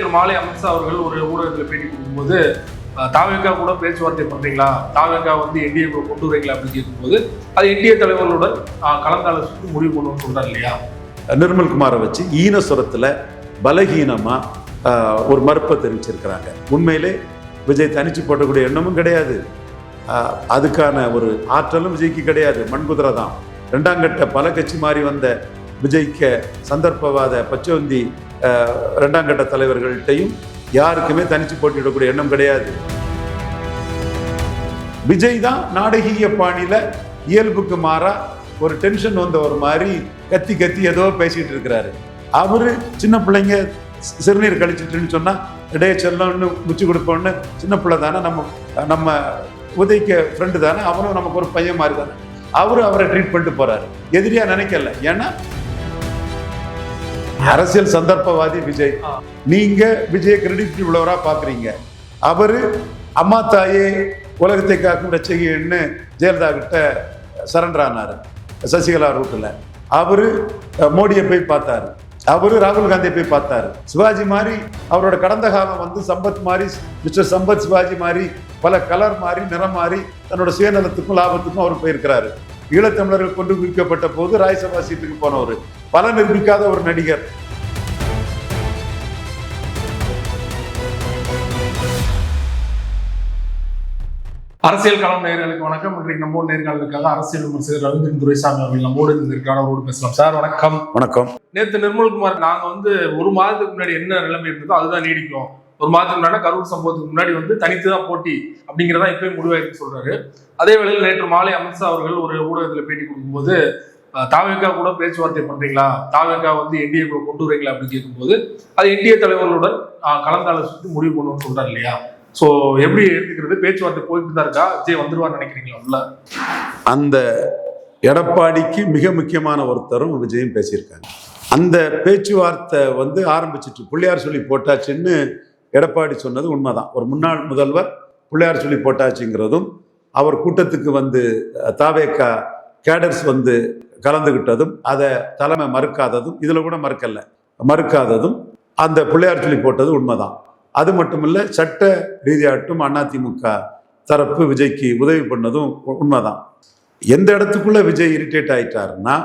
நேற்று மாலை அமித்ஷா அவர்கள் ஒரு ஊடகத்தில் பேட்டி கொடுக்கும்போது தாவேகா கூட பேச்சுவார்த்தை பண்றீங்களா, தாவேகா வந்து என்டிஏ கொண்டு வரீங்களா அப்படின்னு கேட்கும்போது அது என்டிஏ தலைவர்களுடன் கலந்தாலோசித்து முடிவு கொண்டு சொல்றாரு இல்லையா. நிர்மல்குமாரை வச்சு ஈனசுரத்துல பலகீனமா ஒரு மறுப்பை தெரிவிச்சிருக்கிறாங்க. உண்மையிலே விஜய் தனிச்சு போட்டக்கூடிய எண்ணமும் கிடையாது, அதுக்கான ஒரு ஆற்றலும் விஜய்க்கு கிடையாது. மண்குதிரை தான். ரெண்டாம் கட்ட பல கட்சி மாறி வந்த விஜய்க்கு சந்தர்ப்பவாத பச்சோந்தி ரெண்டாம் கட்ட தலைவர்கள்ட்டையும் யாருக்குமே தனிச்சு போட்டியிடக்கூடிய எண்ணம் கிடையாது. விஜய் தான் நாடகீய பாணியில இயல்புக்கு மாறா ஒரு டென்ஷன் வந்த ஒரு மாதிரி கத்தி கத்தி ஏதோ பேசிட்டு இருக்கிறாரு. அவரு சின்ன பிள்ளைங்க சிறுநீர் கழிச்சிட்டுன்னு சொன்னா இடையே செல்லம்னு முச்சு கொடுப்போன்னு, சின்ன பிள்ளை தானே, நம்ம உதய்க்கு ஃப்ரெண்டு தானே, அவனும் நமக்கு ஒரு பையன் மாதிரி தானே, அவரை ட்ரீட் பண்ணிட்டு போறாரு. எதிரியா நினைக்கல. ஏன்னா அரசியல் சந்தர்ப்பவாதி விஜய். நீங்க விஜய கிரெடிட் உள்ளவரா பாக்குறீங்க. அவரு அம்மா தாயே உலகத்தை காக்கும் ரட்சகின்னு ஜெயலலிதா கிட்ட சரண்டர் ஆனாரு சசிகலா ரூட்ல. அவரு மோடியை போய் பார்த்தாரு, அவரு ராகுல் காந்தியை போய் பார்த்தாரு. சிவாஜி மாதிரி அவரோட கடந்த காலம் வந்து சம்பத் மாதிரி, மிஸ்டர் சம்பத் சிவாஜி மாதிரி பல கலர் மாறி நிறம் மாறி தன்னோட சுயநலத்துக்கும் லாபத்துக்கும் அவர் போயிருக்கிறாரு. ஈழத்தமிழர்கள் கொண்டு குவிக்கப்பட்ட போது ராஜ்யசபா சீட்டுக்கு போனவர், பல நிரூபிக்காத ஒரு நடிகர். அரசியல் களம் நேயர்களுக்கு வணக்கம். இன்றைக்கு நம்ம நேர்காணலுக்காக அரசியல் விமர்சகர் ரவீந்திரன் துரைசாமி அவர்கள் நம்மோடு இருந்திருக்காரோடு பேசலாம். சார் வணக்கம். வணக்கம். நேற்று நிர்மல்குமார், நாங்க வந்து ஒரு மாதத்துக்கு முன்னாடி என்ன நிலைமை இருந்ததோ அதுதான் நீடிக்கும், ஒரு மாதத்துக்கு முன்னாடி கரூர் சம்பவத்துக்கு முன்னாடி வந்து தனித்துதான் போட்டி அப்படிங்கிறதா இப்பயும் முடிவாயிருக்கு சொல்றாரு. அதே வேளையில் நேற்று மாலை அமித்ஷா அவர்கள் ஒரு ஊடகத்தில் பேட்டி கொடுக்கும்போது தாவேகா கூட பேச்சுவார்த்தை பண்றீங்களா, தாவேகா வந்து என்டிஏ கூட கொண்டு வரீங்களா அப்படின்னு கேட்கும்போது அது என்டிஏ தலைவர்களுடன் கலந்தாலோசித்து முடிவு கொண்டு சொல்றாரு இல்லையா. ஸோ எப்படி எடுத்துக்கிறது? பேச்சுவார்த்தை போயிட்டு தான் இருக்கா, விஜய் வந்துருவான்னு நினைக்கிறீங்களா? உள்ள அந்த எடப்பாடிக்கு மிக முக்கியமான ஒருத்தரும் விஜயும் பேசியிருக்காங்க. அந்த பேச்சுவார்த்தை வந்து ஆரம்பிச்சிட்டு பிள்ளையார் சொல்லி போட்டாச்சுன்னு எடப்பாடி சொன்னது உண்மைதான். ஒரு முன்னாள் முதல்வர் பிள்ளையார் சொல்லி போட்டாச்சுங்கிறதும், அவர் கூட்டத்துக்கு வந்து தாவேகா கேடர்ஸ் வந்து கலந்துகிட்டதும், அதை தலைமை மறுக்காததும், இதுல கூட மறுக்காததும் அந்த பிள்ளையார் சொல்லி போட்டது உண்மைதான். அது மட்டும் இல்ல, சட்ட ரீதியாட்டும் அதிமுக தரப்பு விஜய்க்கு உதவி பண்ணதும் உண்மைதான். எந்த இடத்துக்குள்ள விஜய் இரிட்டேட் ஆயிட்டாருன்னா,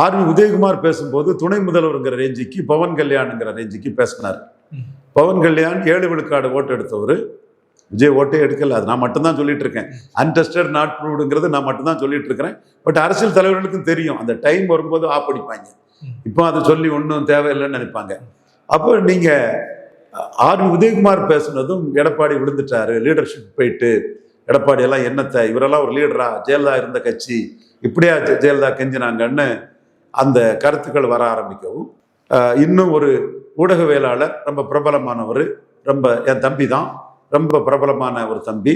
ஆர்வி உதயகுமார் பேசும்போது துணை முதல்வருங்கிற ரேஞ்சுக்கு பவன் கல்யாண்ங்கிற ரேஞ்சுக்கு பேசினார். பவன் கல்யாண் 7 விழுக்காடு ஓட்டு எடுத்தவர், விஜய் ஓட்டே எடுக்கல. அது நான் மட்டும்தான் சொல்லிட்டு இருக்கேன். அன்டெஸ்டட் நாட் ப்ரூவ்டுங்கிறது நான் மட்டும்தான் சொல்லிட்டு இருக்கிறேன். பட் அரசியல் தலைவர்களுக்கும் தெரியும், அந்த டைம் வரும்போது ஆப் அடிப்பாங்க. இப்போ அதை சொல்லி ஒன்றும் தேவையில்லைன்னு நினைப்பாங்க. அப்போ நீங்க ஆர்வி உதயகுமார் பேசுனதும் எடப்பாடி விழுந்துட்டாரு, லீடர்ஷிப் போயிட்டு எடப்பாடி எல்லாம் என்னத்தை, இவரெல்லாம் ஒரு லீடரா, ஜெயலலிதா இருந்த கட்சி இப்படியா ஜெயலலிதா கெஞ்சினாங்கன்னு அந்த கருத்துக்கள் வர ஆரம்பிக்கவும், இன்னும் ஒரு ஊடகவியலாளர், ரொம்ப பிரபலமானவர், ரொம்ப என் தம்பி தான், ரொம்ப பிரபலமான ஒரு தம்பி,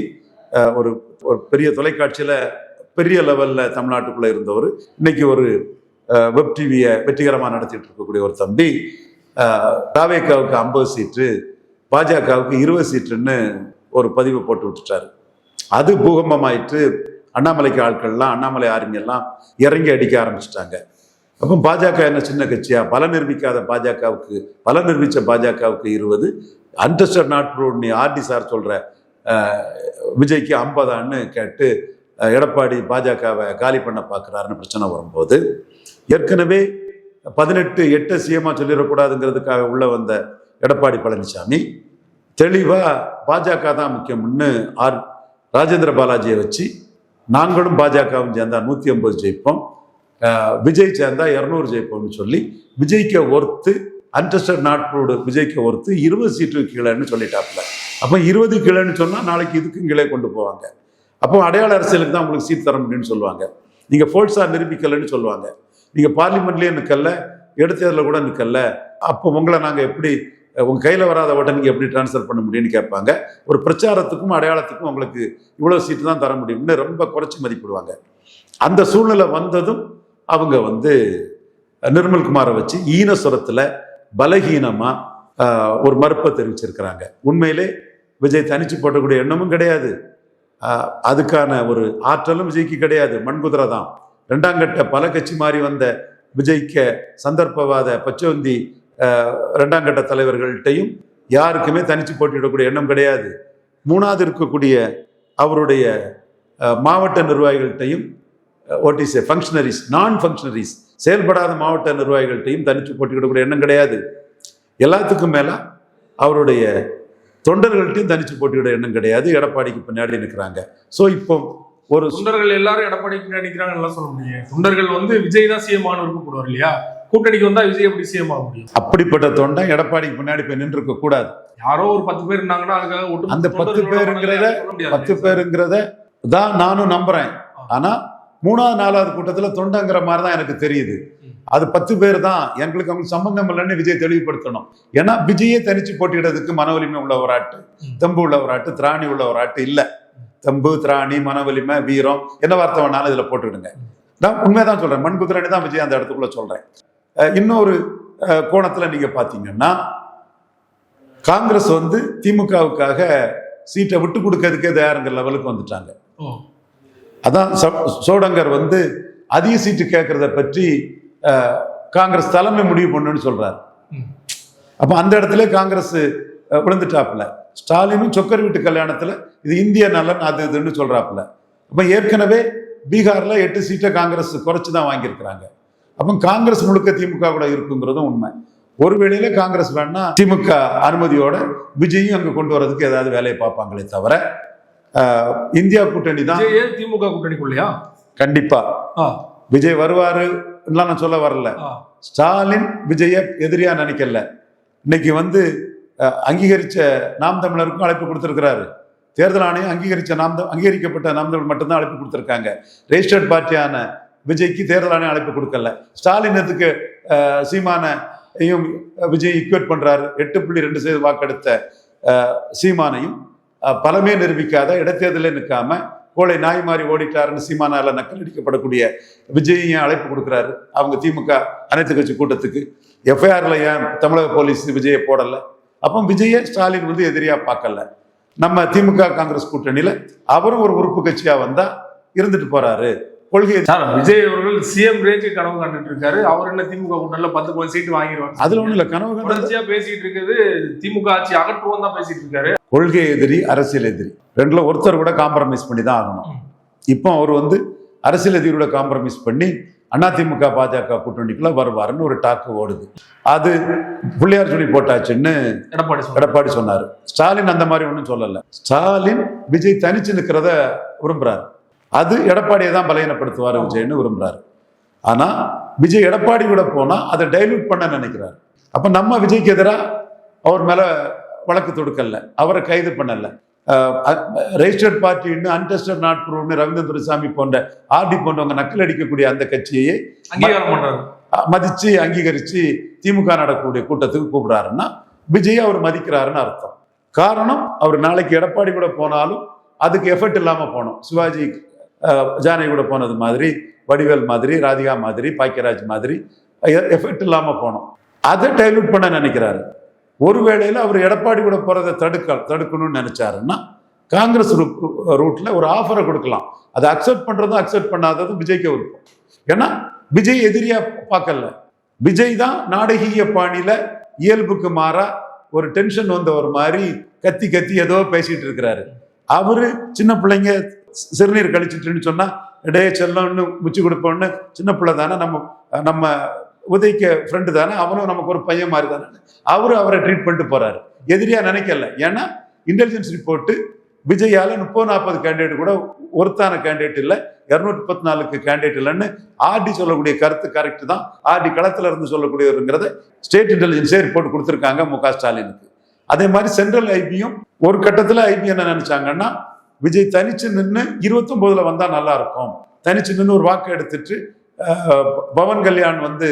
ஒரு பெரிய தொலைக்காட்சியில பெரிய லெவல்ல தமிழ்நாட்டுக்குள்ள இருந்தவர், இன்னைக்கு ஒரு வெப் டிவியை வெற்றிகரமாக நடத்திட்டு இருக்கக்கூடிய ஒரு தம்பி, தாவேகாவுக்கு 50 சீட்டு பாஜகவுக்கு 20 சீட்டுன்னு ஒரு பதிவு போட்டு விட்டுட்டாரு. அது பூகம்பமாயிட்டு அண்ணாமலைக்கு ஆட்கள்லாம், அண்ணாமலை ஆர்மி எல்லாம் இறங்கி அடிக்க ஆரம்பிச்சிட்டாங்க. அப்போ பாஜக என்ன சின்ன கட்சியா? பல நிரூபிச்ச பாஜகவுக்கு 20, அன்டெஸ்டட் நாட் ப்ரூவ்ட் ஆர்டி சார் சொல்ற விஜய்க்கு 50 கேட்டு எடப்பாடி பாஜகவை காலி பண்ண பார்க்கிறாருன்னு பிரச்சனை வரும்போது, ஏற்கனவே 18 சிஎம்மா சொல்லிடக்கூடாதுங்கிறதுக்காக உள்ள வந்த எடப்பாடி பழனிசாமி தெளிவா பாஜக தான் முக்கியம்னு ராஜேந்திர பாலாஜியை வச்சு, நாங்களும் பாஜகவும் சேர்ந்தா 150 ஜெயிப்போம், விஜய் சேர்ந்தா 200 ஜெயிப்போம்னு சொல்லி விஜய்க்கு ஒர்த்து, அன்டெஸ்டட் நாட் ப்ரூவ்டு விஜய்க்கு ஒர்த்து 20 சீட்டு கீழேன்னு சொல்லிட்டாப்புல. அப்போ 20 கீழேன்னு சொன்னா நாளைக்கு இதுக்கும் கீழே கொண்டு போவாங்க. அப்போ அடையாள அரசியலுக்கு தான் உங்களுக்கு சீட் தர முடியும்னு சொல்லுவாங்க. நீங்க ஃபோர்ஸா நிரூபிக்கலன்னு சொல்லுவாங்க. நீங்க பார்லிமெண்ட்லயே நிக்கல, எடுத்ததுல கூட நிக்கல, அப்போ உங்களை நாங்க எப்படி, உங்க கையில வராத ஓட்டை நீங்க எப்படி டிரான்ஸ்ஃபர் பண்ண முடியும்னு கேட்பாங்க. ஒரு பிரச்சாரத்துக்கும் அடையாளத்துக்கும் உங்களுக்கு இவ்வளவு சீட்டு தான் தர முடியும்னு ரொம்ப குறைச்சி மதிப்பிடுவாங்க. அந்த சூழ்நிலை வந்ததும் அவங்க வந்து நிர்மல்குமாரை வச்சு ஈனசுரத்துல பலகீனமா ஒரு மறுப்பை தெரிவிச்சிருக்கிறாங்க. உண்மையிலே விஜய் தனிச்சு போட்டக்கூடிய எண்ணமும் கிடையாது, அதுக்கான ஒரு ஆற்றலும் விஜய்க்கு கிடையாது. மண்குதிரை தான். ரெண்டாம் கட்ட பல கட்சி மாறி வந்த விஜய்க்கு சந்தர்ப்பவாத பச்சோந்தி ரெண்டாம் கட்ட தலைவர்கள்ட்டையும் யாருக்குமே தனிச்சு போட்டியிடக்கூடிய எண்ணம் கிடையாது. மூணாவது இருக்கக்கூடிய அவருடைய மாவட்ட நிர்வாகிகள்கிட்டையும் ஃபங்க்ஷனரிஸ், நான் ஃபங்க்ஷனரிஸ், செயல்படாத மாவட்ட நிர்வாகிகள்கிட்டையும் தனிச்சு போட்டியிடக்கூடிய எண்ணம் கிடையாது. எல்லாத்துக்கும் மேல அவருடைய தொண்டர்கள்ட்டையும் தனிச்சு போட்டியிட எண்ணம் கிடையாது. எடப்பாடிக்கு பின்னாடி நிற்கிறாங்க. ஸோ இப்போ ஒரு தொண்டர்கள் எல்லாரும் எடப்பாடிக்கு பின்னாடி நிற்கிறாங்கன்னு சொல்ல முடியும். தொண்டர்கள் வந்து விஜய் தான் சிஎம் ஆனு விருப்பப்படுவார் இல்லையா? கூட்டணிக்கு வந்தா விஜய் எப்படி சிஎம் ஆக முடியும்? அப்படிப்பட்ட தொண்டை எடப்பாடிக்கு பின்னாடி போய் நின்று இருக்க கூடாது. யாரோ ஒரு 10 பேர் இருந்தாங்கன்னா அதுக்காக அந்த 10 பேருங்கிறத தான் நானும் நம்புறேன். ஆனா 3வது 4வது கூட்டத்துல தொண்டங்கிற மாதிரி தான் எனக்கு தெரியுது. அது 10 பேர் தான், எங்களுக்கு அவங்களுக்கு சம்பந்தம் இல்லைன்னு விஜய் தெளிவுபடுத்தணும். ஏன்னா விஜயே தனிச்சு போட்டியிடறதுக்கு மன வலிமை உள்ள ஒரு ஆட்டு, தெம்பு உள்ள ஒரு ஆட்டு, திராணி உள்ள ஒரு ஆட்டு இல்ல. தெம்பு, திராணி, மன வலிமை, வீரம் என்ன வார்த்தை வேணாலும் இதுல போட்டுவிடுங்க. நான் உண்மைதான் சொல்றேன். மண் குதிரணி தான் விஜய் அந்த இடத்துக்குள்ள சொல்றேன். இன்னொரு கோணத்துல நீங்க பாத்தீங்கன்னா காங்கிரஸ் வந்து திமுகவுக்காக சீட்டை விட்டு கொடுக்கறதுக்கே தயாருங்கிற லெவலுக்கு வந்துட்டாங்க. அதான் சோடங்கர் வந்து அதிக சீட்டு கேட்கறத பற்றி காங்கிரஸ் தலைமை முடிவு பண்ணுன்னு சொல்றாரு. அப்ப அந்த இடத்துல காங்கிரஸ் விழுந்துட்டாப்புல. ஸ்டாலினும் சொக்கர் வீட்டு கல்யாணத்துல இது இந்திய நலன் அது இதுன்னு சொல்றாப்புல. அப்ப ஏற்கனவே பீகார்ல 8 சீட்டை காங்கிரஸ் குறைச்சுதான் வாங்கியிருக்கிறாங்க. அப்ப காங்கிரஸ் முழுக்க திமுக கூட இருக்குங்கிறதும் உண்மை. ஒருவேளையில காங்கிரஸ் வேணா திமுக அனுமதியோட விஜயும் அங்க கொண்டு வர்றதுக்கு ஏதாவது வேலையை பார்ப்பாங்களே தவிர இந்தியா கூட்டணி தான். திமுக கூட்டணிக்குள்ளையா? கண்டிப்பா விஜய் வருவாரு நான் சொல்ல வரல. ஸ்டாலின் விஜய எதிரியா நினைக்கல. இன்னைக்கு வந்து அங்கீகரிச்ச நாம் தமிழருக்கும் அழைப்பு கொடுத்திருக்கிறாரு. தேர்தல் ஆணையம் அங்கீகரிக்கப்பட்ட நாம் தமிழ் மட்டும்தான் அழைப்பு கொடுத்திருக்காங்க. ரெஜிஸ்டர்ட் பார்ட்டியான விஜய்க்கு தேர்தல் ஆணையம் அழைப்பு கொடுக்கல. ஸ்டாலின் எதுக்கு சீமானையும் விஜய் ஈக்குவேட் பண்றாரு. 8.2% வாக்கெடுத்த சீமானையும் பலமே நிரூபிக்காத இடைத்தேர்தலே நிற்காம கோளை நாய் மாறி ஓடிட்டாருன்னு சீமானால நக்கல் அடிக்கப்படக்கூடிய விஜயையும் அழைப்பு கொடுக்குறாரு. அவங்க திமுக அனைத்து கட்சி கூட்டத்துக்கு எஃப்ஐஆர்ல ஏன் தமிழக போலீஸ் விஜயை போடல? அப்போ விஜய ஸ்டாலின் வந்து எதிரியா பார்க்கல. நம்ம திமுக காங்கிரஸ் கூட்டணியில அவரும் ஒரு உறுப்பு கட்சியா வந்தா இருந்துட்டு போறாரு. கொள்கை விஜய் அவர்கள் சிஎம் ரேஞ்சு கனவு கண்டுட்டு இருக்காரு. அவர் என்ன திமுக கூட்டணியில 10 சீட்டு வாங்கிடுவாங்க. அதுல ஒண்ணு இல்ல, கனவு தொடர்ச்சியா பேசிட்டு இருக்குது. திமுக ஆட்சி அகற்றுவோம் தான் பேசிட்டு இருக்காரு. கொள்கை எதிரி, அரசியல் எதிரி, ரெண்டுல ஒருத்தர் கூட காம்ப்ரமைஸ் பண்ணி தான் ஆகணும். இப்போ அவர் வந்து அரசியல் எதிரியோட காம்ப்ரமைஸ் பண்ணி அதிமுக பாஜக கூட்டணிக்குள்ள வருவாருன்னு ஒரு டாக்கு ஓடுது. அது பிள்ளையார் சொல்லி போட்டாச்சுன்னு எடப்பாடி சொன்னாரு. ஸ்டாலின் அந்த மாதிரி ஒன்றும் சொல்லல. ஸ்டாலின் விஜய் தனிச்சு நிற்கிறத விரும்புறாரு. அது எடப்பாடியை தான் பலகீனப்படுத்துவார் விஜய்னு விரும்புறாரு. ஆனா விஜய் எடப்பாடி கூட போனா அதை டைல்யூட் பண்ண நினைக்கிறாரு. அப்ப நம்ம விஜய்க்கு எதிராக அவர் மேல வழக்கு தொடுக்கல, அவரை கைது பண்ணல. ரெஜிஸ்டர்ட் பார்ட்டின்னு அன்டெஸ்டட் நாட் ப்ரூவ்னு ரவீந்திர துரைசாமி போன்ற ஆர்டி போன்றவங்க நக்கல் அடிக்கக்கூடிய அந்த கட்சியை மதிச்சு அங்கீகரிச்சு திமுக நடக்கக்கூடிய கூட்டத்துக்கு கூப்பிடுறாருன்னா விஜய் அவர் மதிக்கிறாருன்னு அர்த்தம். காரணம் அவர் நாளைக்கு எடப்பாடி கூட போனாலும் அதுக்கு எஃபர்ட் இல்லாம போனோம். சிவாஜி ஜானகி கூட போனது மாதிரி, வடிவேல் மாதிரி, ராதிகா மாதிரி, பாக்கியராஜ் மாதிரி எஃபர்ட் இல்லாம போனோம். அதை டைல்யூட் பண்ண நினைக்கிறாரு. ஒருவேளையில அவர் எடப்பாடி கூட போறதை தடுக்கணும்னு நினைச்சாருன்னா காங்கிரஸ் ரூட்ல ஒரு ஆஃபரை கொடுக்கலாம். அதை அக்செப்ட் பண்றதும் அக்செப்ட் பண்ணாததும் விஜய்க்கு விருப்பம். ஏன்னா விஜய் எதிரியா பார்க்கல. விஜய் தான் நாடகீய பாணியில இயல்புக்கு மாறா ஒரு டென்ஷன் வந்த ஒரு மாதிரி கத்தி கத்தி ஏதோ பேசிட்டு இருக்கிறாரு. அவரு சின்ன பிள்ளைங்க சிறுநீர் கழிச்சிட்டுன்னு சொன்னா இடையே செல்லம்னு முச்சு கொடுப்போன்னு, சின்ன பிள்ளை தானே, நம்ம உதய்க்க ஃப்ரெண்டு தானே, அவனும் நமக்கு ஒரு பையன் மாதிரி தானே, அவரை ட்ரீட் பண்ணிட்டு போறாரு. எதிரியா நினைக்கல. ஏன்னா இன்டெலிஜென்ஸ் ரிப்போர்ட் விஜயால 30-40 கேண்டிடேட் கூட ஒருத்தான கேண்டிடேட் இல்லை, 234 கேண்டிடேட் இல்லைன்னு ஆர்டி சொல்லக்கூடிய கருத்து கரெக்ட் தான். ஆர்டி களத்துல இருந்து சொல்லக்கூடியவருங்கிறத ஸ்டேட் இன்டெலிஜென்ஸே ரிப்போர்ட் கொடுத்துருக்காங்க முக ஸ்டாலினுக்கு. அதே மாதிரி சென்ட்ரல் ஐபியும் ஒரு கட்டத்துல ஐபி என்ன நினைச்சாங்கன்னா விஜய் தனிச்சு நின்று 29 வந்தா நல்லா இருக்கும், தனிச்சு நின்று ஒரு வாக்கு எடுத்துட்டு பவன் கல்யாண் வந்து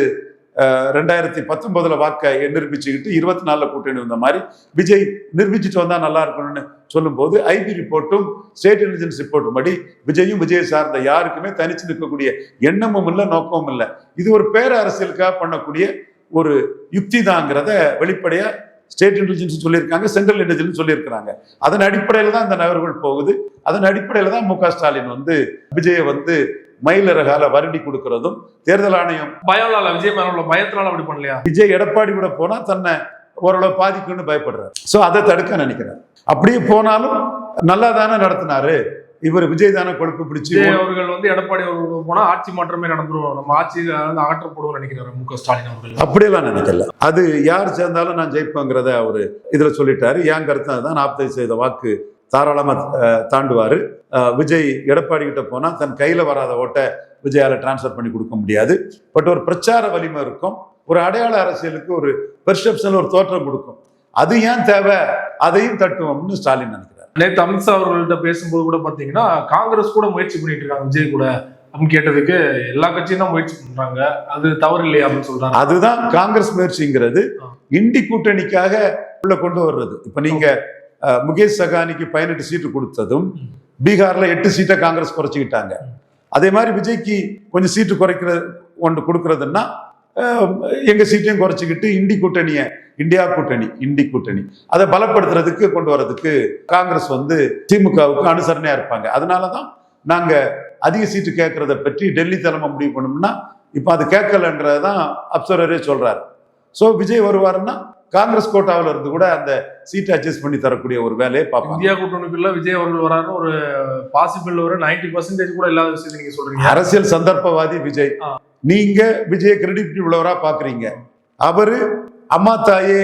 2019 வாக்கை நிரூபிச்சுக்கிட்டு 24 கூட்டணி வந்த மாதிரி விஜய் நிரூபிச்சுட்டு வந்தா நல்லா இருக்கணும்னு சொல்லும் போது ஐபி ரிப்போர்ட்டும் ஸ்டேட் இன்டெலிஜென்ஸ் ரிப்போர்ட்டும் படி விஜயும் விஜய் சார்ந்த யாருக்குமே தனிச்சு நிற்கக்கூடிய எண்ணமும் இல்லை, நோக்கமும் இல்லை. இது ஒரு பேரரசியலுக்காக பண்ணக்கூடிய ஒரு யுக்தி தாங்கிறத வெளிப்படையா ஸ்டேட் இன்டெலிஜென்ஸ் சொல்லியிருக்காங்க, சென்ட்ரல் இன்டெலிஜென்ஸ் சொல்லியிருக்கிறாங்க. அதன் அடிப்படையில் தான் இந்த நகர்கள் போகுது. அதன் அடிப்படையில் தான் முக ஸ்டாலின் வந்து விஜயை வந்து மயிலரகால வருடி கொடுக்கிறதும் தேர்தல் ஆணையம் பயத்தினால அப்படி பண்ணலையா? விஜய் எடப்பாடி கூட போனா தன்னை ஓரளவு பாதிக்கும்னு பயப்படுறாரு. ஸோ அதை தடுக்க நினைக்கிறார். அப்படியே போனாலும் நல்லா தானே நடத்தினாரு இவர், விஜய் தானே கொழுப்பு பிடிச்சி. அவர்கள் வந்து எடப்பாடி அவர்கள் போனா ஆட்சி மாற்றமே நடந்துரும், நம்ம ஆட்சி அகற்றப்படுவோம் நினைக்கிறாரு மு.க. ஸ்டாலின் அவர்கள். அப்படியெல்லாம் நினைக்கல. அது யார் சேர்ந்தாலும் நான் ஜெயிப்பேங்கிறத அவரு இதுல சொல்லிட்டாரு. என் கருத்து தான் 40% வாக்கு தாராளமா தாண்டுவாரு. விஜய் எடப்பாடி கிட்ட போனா தன் கையில வராத ஓட்டை விஜயால டிரான்ஸ்பர் பண்ணி கொடுக்க முடியாது. பட் ஒரு பிரச்சார வலிமை இருக்கும், ஒரு அடையாள அரசியலுக்கு ஒரு பெர்செப்ஷன், ஒரு தோற்றம் கொடுக்கும். அது ஏன் தேவை, அதையும் தட்டுவோம்னு ஸ்டாலின் நினைக்கிறார். நேற்று அமித்ஷா அவர்கள்ட்ட பேசும்போது கூட பாத்தீங்கன்னா காங்கிரஸ் கூட முயற்சி பண்ணிட்டு இருக்காங்க விஜய் கூட அப்படின்னு கேட்டதுக்கு எல்லா கட்சியும் தான் முயற்சி பண்றாங்க, அது தவறு இல்லையா அப்படின்னு சொல்றாங்க. அதுதான் காங்கிரஸ் முயற்சிங்கிறது, இண்டி கூட்டணிக்காக உள்ள கொண்டு வர்றது. இப்ப நீங்க முகேஷ் சகானிக்கு 18 சீட்டு கொடுத்ததும் பீகார்ல 8 சீட்டை காங்கிரஸ் குறைச்சிக்கிட்டாங்க. அதே மாதிரி விஜய்க்கு கொஞ்சம் சீட்டு கொடுக்கறதுன்னா எங்க சீட்டையும் குறைச்சிக்கிட்டு இந்தியா கூட்டணி அதை பலப்படுத்துறதுக்கு கொண்டு வர்றதுக்கு காங்கிரஸ் வந்து திமுகவுக்கு அனுசரணையா இருப்பாங்க. அதனாலதான் நாங்க அதிக சீட்டு கேட்கறத பற்றி டெல்லி தலைமை முடிவு பண்ணோம்னா இப்ப அது கேட்கலன்றதான் அப்சர்வரே சொல்றாரு. ஸோ விஜய் வருவாருன்னா காங்கிரஸ் கோட்டாவில் இருந்து கூட அந்த சீட்டை அட்ஜஸ்ட் பண்ணி தரக்கூடிய ஒரு வேலையை பார்ப்போம். இந்தியா கூட்டணிக்குள்ள விஜய் அவர்கள் வராரு, ஒரு பாசிபிள் ஒரு 90% கூட இல்லாத விஷயத்தை நீங்க சொல்றீங்க. அரசியல் சந்தர்ப்பவாதி விஜய். நீங்க விஜய கிரெடிபிலிட்டி உள்ளவரா பாக்குறீங்க. அவரு அம்மா தாயே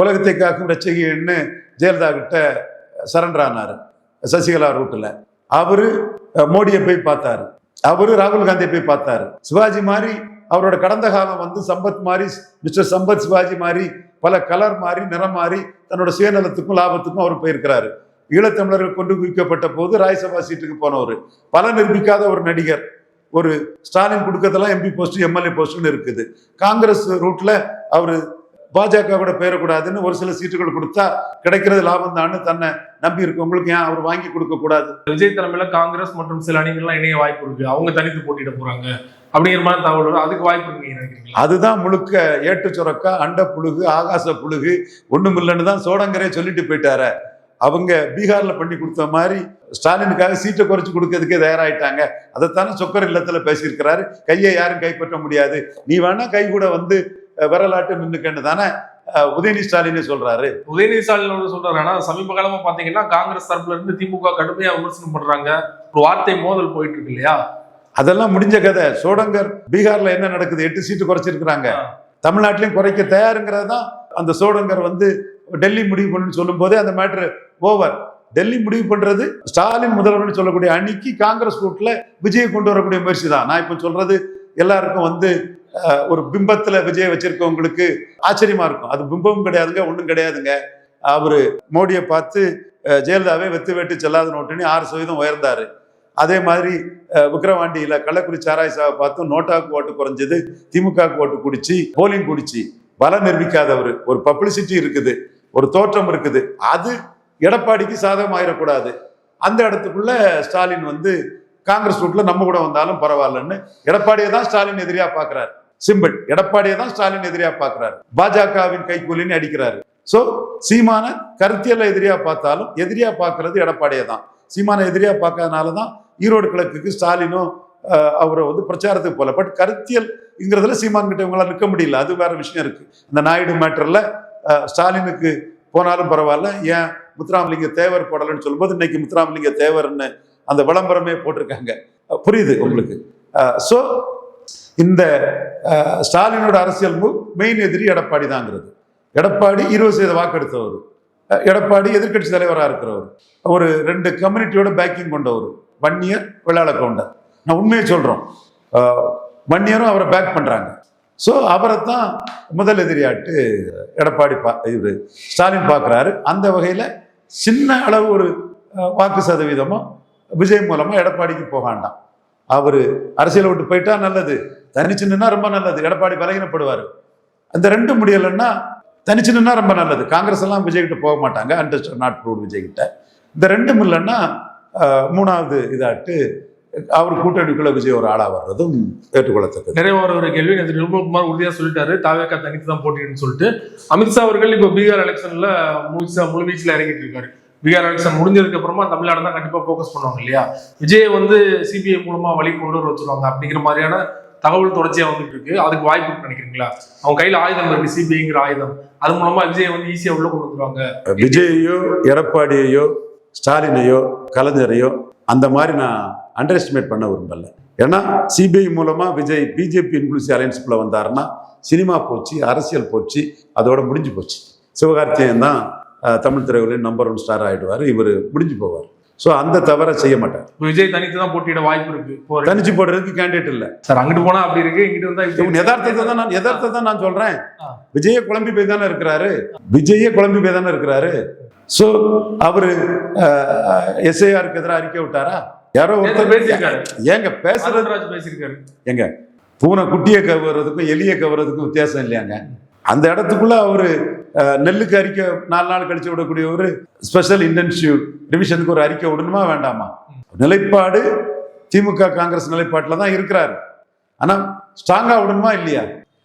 உலகத்தை காக்கும் ரட்சகின்னு ஜெயலலிதா கிட்ட சரண்டர் ஆனாரு சசிகலா ரூட்ல. அவரு மோடியை போய் பார்த்தாரு, அவரு ராகுல் காந்தியை போய் பார்த்தாரு. சிவாஜி மாதிரி அவரோட கடந்த காலம் வந்து சம்பத் மாதிரி, மிஸ்டர் சம்பத் சிவாஜி மாதிரி பல கலர் மாறி நிறம் மாறி தன்னோட சுயநலத்துக்கும் லாபத்துக்கும் அவர் போயிருக்கிறாரு. ஈழத்தமிழர்கள் கொண்டு குவிக்கப்பட்ட போது ராஜ்யசபா சீட்டுக்கு போனவர், பல நிரூபிக்காத ஒரு நடிகர். ஒரு ஸ்டாலின் கொடுக்கறதெல்லாம் எம்பி போஸ்ட் எம்எல்ஏ போஸ்ட்னு இருக்குது. காங்கிரஸ் ரூட்ல அவரு பாஜக கூட பேரக்கூடாதுன்னு ஒரு சில சீட்டுகள் கொடுத்தா கிடைக்கிறது லாபம் தான் தன்னை நம்பி இருக்கவங்களுக்கு ஏன் அவர் வாங்கி கொடுக்க கூடாது? விஜய் தலைமையில காங்கிரஸ் மற்றும் சில அணிகள்லாம் இணைய வாய்ப்பு இருக்கு, அவங்க தனித்து போட்டியிட போறாங்க அப்படிங்கிற மாதிரி தகவல், அதுக்கு வாய்ப்பு இருக்கு. அதுதான் முழுக்க ஏட்டு சுரக்கா, அண்ட புழுகு, ஆகாச புழுகு, ஒண்ணும் இல்லைன்னு தான் சோடங்கரே சொல்லிட்டு போயிட்டாரு. அவங்க பீகார்ல பண்ணி கொடுத்த மாதிரி ஸ்டாலினுக்காக சீட்டை குறைச்சு கொடுக்கறதுக்கே தயாராயிட்டாங்க. அதைத்தானே சொக்கர் இல்லத்துல பேசியிருக்கிறாரு. கையை யாரும் கைப்பற்ற முடியாது, நீ வேணா கை கூட வந்து விரலாட்டு நின்னுக்கன்னு தானே உதயநிதி ஸ்டாலினே சொல்றாரு. உதயநிதி ஸ்டாலின் சொல்றாரு. ஆனா சமீப காலமா பாத்தீங்கன்னா காங்கிரஸ் தரப்புல இருந்து திமுக கடுமையா விமர்சனம் பண்றாங்க, ஒரு வார்த்தை மோதல் போயிட்டு இருக்கு இல்லையா? அதெல்லாம் முடிஞ்ச கதை. சோடங்கர் பீகார்ல என்ன நடக்குது, 8 சீட்டு குறைச்சிருக்கிறாங்க. தமிழ்நாட்டிலையும் குறைக்க தயாருங்கிறது தான் அந்த சோடங்கர் வந்து டெல்லி முடிவு பண்ணு சொல்லும் போதே அந்த மேட்ரு ஓவர். டெல்லி முடிவு பண்றது ஸ்டாலின் முதல்வர் சொல்லக்கூடிய அணிக்கு காங்கிரஸ் கூட்டுல விஜயை கொண்டு வரக்கூடிய முயற்சி தான். நான் இப்ப சொல்றது எல்லாருக்கும் வந்து ஒரு பிம்பத்துல விஜய் வச்சிருக்கவங்களுக்கு ஆச்சரியமா இருக்கும். அது பிம்பமும் கிடையாதுங்க, ஒண்ணும் கிடையாதுங்க. அவரு மோடியை பார்த்து ஜெயலலிதாவே வெத்து வெட்டு செல்லாத நோட்டுன்னு 6% உயர்ந்தாரு. அதே மாதிரி விக்கிரவாண்டியில கள்ளக்குறிச்சி சாராய்சாவை பார்த்து நோட்டாவுக்கு ஓட்டு குறைஞ்சது, திமுகவுக்கு ஓட்டு குடிச்சு, போலிங் குடிச்சு, பலம் நிரூபிக்காதவர். ஒரு பப்ளிசிட்டி இருக்குது, ஒரு தோற்றம் இருக்குது. அது எடப்பாடிக்கு சாதகம் ஆயிடக்கூடாது. அந்த இடத்துக்குள்ள ஸ்டாலின் வந்து காங்கிரஸ் ரூட்ல நம்ம கூட வந்தாலும் பரவாயில்லன்னு எடப்பாடியை தான் ஸ்டாலின் எதிரியா பாக்குறாரு. சிம்பிள், எடப்பாடியை தான் ஸ்டாலின் எதிரியா பாக்குறாரு. பாஜகவின் கைக்கூலின்னு அடிக்கிறாரு. சோ சீமான கருத்தியல்ல எதிரியா பார்த்தாலும் எதிரியா பாக்குறது எடப்பாடியை தான். சீமான எதிரியா பார்க்கறதுனாலதான் ஈரோடு கிழக்குக்கு ஸ்டாலினும் அவரை வந்து பிரச்சாரத்துக்கு போல. பட் கருத்தியல்ங்கிறதுல சீமான் கிட்ட இவங்களால நிற்க முடியல, அது வேற விஷயம் இருக்கு. இந்த நாயுடு மேட்டர்ல ஸ்டாலினுக்கு போனாலும் பரவாயில்ல, ஏன் முத்துராமலிங்க தேவர் போடலன்னு சொல்லும்போது இன்னைக்கு முத்துராமலிங்க தேவர்னு அந்த விளம்பரமே போட்டிருக்காங்க. புரியுது உங்களுக்கு? சோ இந்த ஸ்டாலினோட அரசியல் மெயின் எதிரி எடப்பாடி தாங்கிறது. எடப்பாடி 20% வாக்கெடுத்தவர், எடப்பாடி எதிர்கட்சி தலைவராக இருக்கிறவர், ஒரு 2 கம்யூனிட்டியோட பேக்கிங் கொண்டவர், வன்னியர் வெள்ளாள கவுண்டர். நான் உண்மையை சொல்றோம், வன்னியரும் அவரை பேக் பண்றாங்க. ஸோ அவரை தான் முதல் எதிரியாட்டு எடப்பாடி இவர் ஸ்டாலின் பார்க்குறாரு. அந்த வகையில் சின்ன அளவு ஒரு வாக்கு சதவீதமும் விஜய் மூலமா எடப்பாடிக்கு போகாண்டாம். அவர் அரசியலை விட்டு போயிட்டா நல்லது, தனிச்சு நின்னா ரொம்ப நல்லது. எடப்பாடி பலகீனப்படுவார். அந்த 2 முடியலைன்னா தனிச்சு நின்னா ரொம்ப நல்லது. காங்கிரஸ் எல்லாம் விஜய் கிட்ட போக மாட்டாங்க, அண்டர்ஸ்டாண்ட் நாட் ப்ரூவ்ட் விஜய் கிட்ட. இந்த 2 இல்லைன்னா 3வது இதாட்டு அவர் கூட்டணிக்குள்ள விஜய் ஒரு ஆளா வர்றதும் ஏற்றுக்கொள்ளத்தக்கது. நிறைய ஒரு கேள்வி நிர்மல்குமார் உறுதியா சொல்லிட்டாரு, தாவேகா தனித்து தான் போட்டின்னு சொல்லிட்டு. அமித்ஷா அவர்கள் இப்போ பீகார் எலெக்ஷன்ல முழு வீச்சில் இறங்கிட்டு இருக்காரு. பீகார் எலெக்ஷன் முடிஞ்சதுக்கு அப்புறமா தமிழ்நாடு தான் கண்டிப்பா போக்கஸ் பண்ணுவாங்க இல்லையா? விஜய் வந்து சிபிஐ மூலமா வழி கொண்டு வர வச்சிருவாங்க அப்படிங்கிற மாதிரியான தகவல் தொடர்ச்சியா வந்துட்டு இருக்கு. அதுக்கு வாய்ப்பு இருக்குன்னு நினைக்கிறீங்களா? அவங்க கையில ஆயுதம் இருக்கு, சிபிஐங்கிற ஆயுதம். அது மூலமா விஜய் வந்து ஈஸியா உள்ள கொண்டு வந்துருவாங்க. விஜயையோ எடப்பாடியையோ ஸ்டாலினையோ கலைஞரையோ அந்த மாதிரி நான் அண்டர் எஸ்டிமேட் பண்ண விரும்பல. ஏன்னா சிபிஐ மூலமா விஜய் பிஜேபி இன்க்ளூசிவ் அலையன்ஸ்குள்ள வந்தாருன்னா சினிமா போச்சு, அரசியல் போச்சு, அதோட முடிஞ்சு போச்சு. சிவகார்த்திகேயன் தான் தமிழ் திரையுலகின் நம்பர் 1 ஸ்டார் ஆயிடுவார். இவர் முடிஞ்சு போவார். ஸோ அந்த தவறை செய்ய மாட்டார். விஜய் தனித்து தான் போட்டியிட வாய்ப்பு இருக்கு. தனிச்சு போடுறதுக்கு கேண்டிடேட் இல்ல சார். அங்கிட்டு போனா அப்படி இருக்கு, இங்கிட்டு வந்தா யதார்த்தத்தை நான் சொல்றேன். விஜய குழம்பி போய் தானே இருக்கிறாரு. ஸோ அவரு எஸ்ஐஆருக்கு எதிராக அறிக்கை விட்டாரா? யாரோ ஒருத்தர் பேசியிருக்காரு. ஏங்க பேசியிருக்காரு. எங்க பூனை குட்டியை கவர்றதுக்கும் எலியை கவர்றதுக்கும் வித்தியாசம் இல்லையாங்க? அந்த இடத்துக்குள்ள அவரு நெல்லுக்கு அறிக்கை 4 நாள் கழிச்சு விடக்கூடிய ஒரு ஸ்பெஷல் இன்டென்சிவ் ரிவிஷனுக்கு ஒரு அறிக்கை விடணுமா வேண்டாமா? நிலைப்பாடு திமுக காங்கிரஸ் நிலைப்பாட்டில் தான் இருக்கிறாரு. ஆனா ஸ்ட்ராங்கா விடணுமா இல்லையா?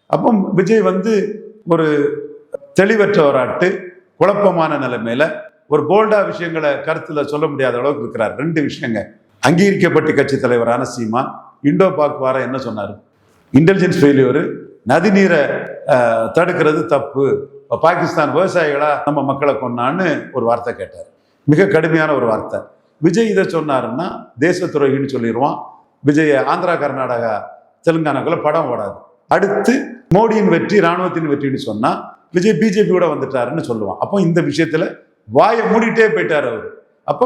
அப்போ விஜய் வந்து ஒரு தெளிவற்றவராட்டு குழப்பமான நிலைமையில ஒரு போல்டா விஷயங்களை கருத்துல சொல்ல முடியாத அளவுக்கு இருக்கிறார். 2 விஷயங்க. அங்கீகரிக்கப்பட்ட கட்சி தலைவரான சீமான் இண்டோ பாக் வார என்ன சொன்னாரு? இன்டெலிஜென்ஸ் ஃபெயிலியர், நதிநீரை தடுக்கிறது தப்பு, பாகிஸ்தான் விவசாயிகளா நம்ம மக்களை கொண்டான்னு ஒரு வார்த்தை கேட்டார். மிக கடுமையான ஒரு வார்த்தை. விஜய் இதை சொன்னாருன்னா தேச துரோகின்னு சொல்லிடுவான். விஜய் ஆந்திரா, கர்நாடகா, தெலுங்கானாக்குள்ள படம் ஓடாது. அடுத்து மோடியின் வெற்றி ராணுவத்தின் வெற்றின்னு சொன்னா விஜய் பிஜேபியோட வந்துட்டாருன்னு சொல்லுவான். அப்போ இந்த விஷயத்துல வாயை மூடிட்டே போயிட்டாரு அவரு. அப்போ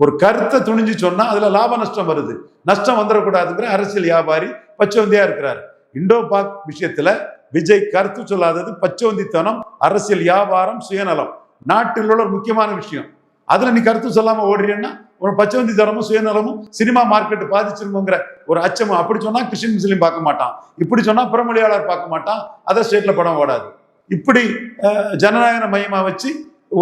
ஒரு கருத்தை துணிஞ்சு சொன்னா அதுல லாப நஷ்டம் வருது. நஷ்டம் வந்துடக்கூடாதுங்கிற அரசியல் வியாபாரி பச்சவந்தியா இருக்கிறாரு. இண்டோ பாக் விஷயத்துல விஜய் கருத்து சொல்லாதது பச்சவந்தித்தனம், அரசியல் வியாபாரம், சுயநலம். நாட்டில் உள்ள ஒரு முக்கியமான விஷயம். அதுல நீ கருத்து சொல்லாம ஓடுறீன்னா ஒரு பச்சவந்தித்தனமும் சுயநலமும் சினிமா மார்க்கெட் பாதிச்சிருமோங்கிற ஒரு அச்சமும். அப்படி சொன்னா கிறிஸ்டின் முஸ்லீம் பார்க்க மாட்டான், இப்படி சொன்னா புறமொழியாளர் பார்க்க மாட்டான், அதர் ஸ்டேட்ல படம் ஓடாது. இப்படி ஜனநாயக மையமா வச்சு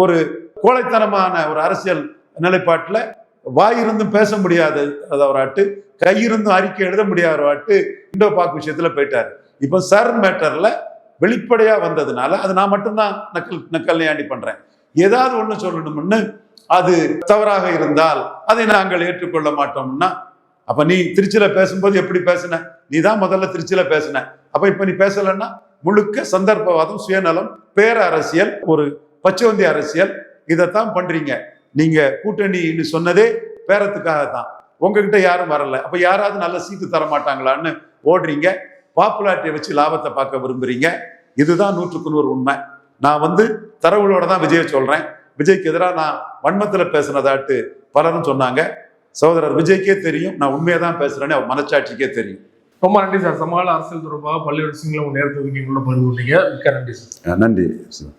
ஒரு கோழைத்தனமான ஒரு அரசியல் நிலைப்பாட்டுல வாயிருந்தும் பேச முடியாது அதாட்டு, கையிருந்தும் அறிக்கை எழுத முடியாதவாட்டு இண்டோ பாக் விஷயத்துல போயிட்டாரு. இப்போ சர் மேட்டர்ல வெளிப்படையா வந்ததுனால அது நான் மட்டும்தான் நக்கல்யாண்டி பண்றேன். ஏதாவது ஒண்ணு சொல்லணும்னு அது தவறாக இருந்தால் அதை நாங்கள் ஏற்றுக்கொள்ள மாட்டோம்னா, அப்ப நீ திருச்சியில பேசும்போது எப்படி பேசின? நீ தான் முதல்ல திருச்சியில பேசின. அப்ப இப்ப நீ பேசலன்னா முழுக்க சந்தர்ப்பவாதம், சுயநலம், பேர அரசியல், ஒரு பச்சவந்தி அரசியல், இதைத்தான் பண்றீங்க. நீங்க கூட்டணின்னு சொன்னதே பேரத்துக்காகத்தான். உங்ககிட்ட யாரும் வரல. அப்ப யாராவது நல்ல சீட்டு தர மாட்டாங்களான்னு ஓடுறீங்க. பாப்புலாரிட்டியை வச்சு லாபத்தை பார்க்க விரும்புறீங்க. இதுதான் 100க்கு 100 உண்மை. நான் வந்து தரவுகளோட தான் விஜயை சொல்றேன். விஜய்க்கு எதிராக நான் வன்மத்துல பேசுனதாட்டு பலரும் சொன்னாங்க. சகோதரர் விஜய்க்கே தெரியும் நான் உண்மையை தான் பேசுறேன்னு அவர் மனச்சாட்சிக்கே தெரியும். ரொம்ப நன்றி சார். சமகால அரசியல் தொடர்பாக பல்வேறு விஷயங்களும் நேரத்துக்கு எங்களோட பகிர்ந்து கொண்டீங்க. மிக்க நன்றி சார். நன்றி சார்.